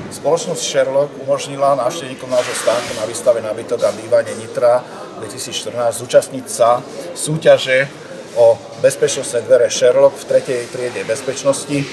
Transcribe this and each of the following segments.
Spoločnosť Sherlock umožnila návštevníkom nášho stánku na výstave Nábytok a bývanie Nitra 2014 zúčastniť sa súťaže o bezpečnostné dvere Sherlock v 3. triede bezpečnosti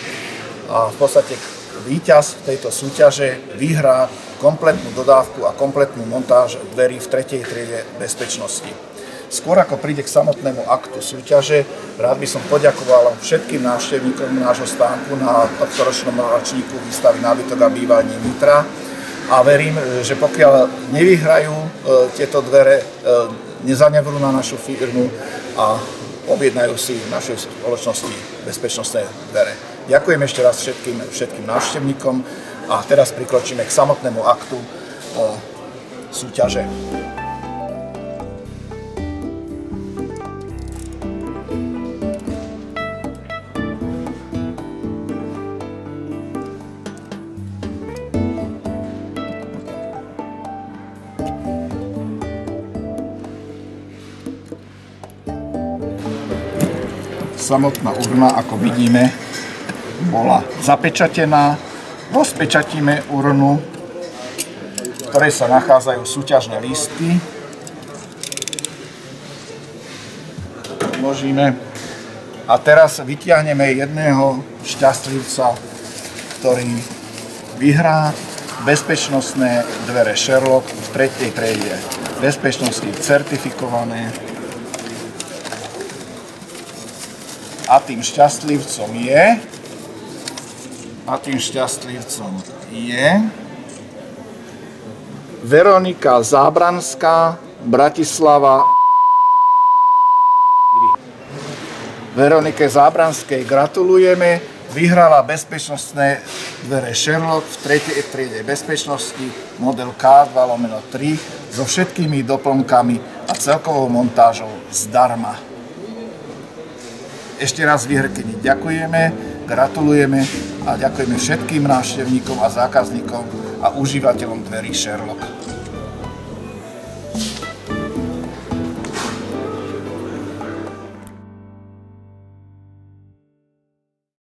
a v podstate víťaz tejto súťaže vyhrá kompletnú dodávku a kompletnú montáž dverí v 3. triede bezpečnosti. Skôr ako príde k samotnému aktu súťaže, rád by som poďakoval všetkým návštevníkom nášho stánku na tohtoročnom ročníku výstavy Nábytok a bývanie Nitra a verím, že pokiaľ nevyhrajú tieto dvere, nezanevrú na našu firmu a objednajú si v našej spoločnosti bezpečnostné dvere. Ďakujem ešte raz všetkým návštevníkom a teraz prikročíme k samotnému aktu súťaže. Samotná urna, ako vidíme, bola zapečatená. Rozpečatíme urnu, v ktorej sa nachádzajú súťažné lístky. Vložíme. A teraz vytiahneme jedného šťastlivca, ktorý vyhrá bezpečnostné dvere Sherlock v 3. triede bezpečnosti certifikované. A tým šťastlivcom je Veronika Zábranská, Bratislava. Veronike Zábranskej gratulujeme, vyhrala bezpečnostné dvere Sherlock v 3. triede bezpečnosti model K2/3 so všetkými doplnkami a celkovou montážou zdarma. Ešte raz výherkyni ďakujeme, gratulujeme a ďakujeme všetkým návštevníkom a zákazníkom a užívateľom dverí Sherlock.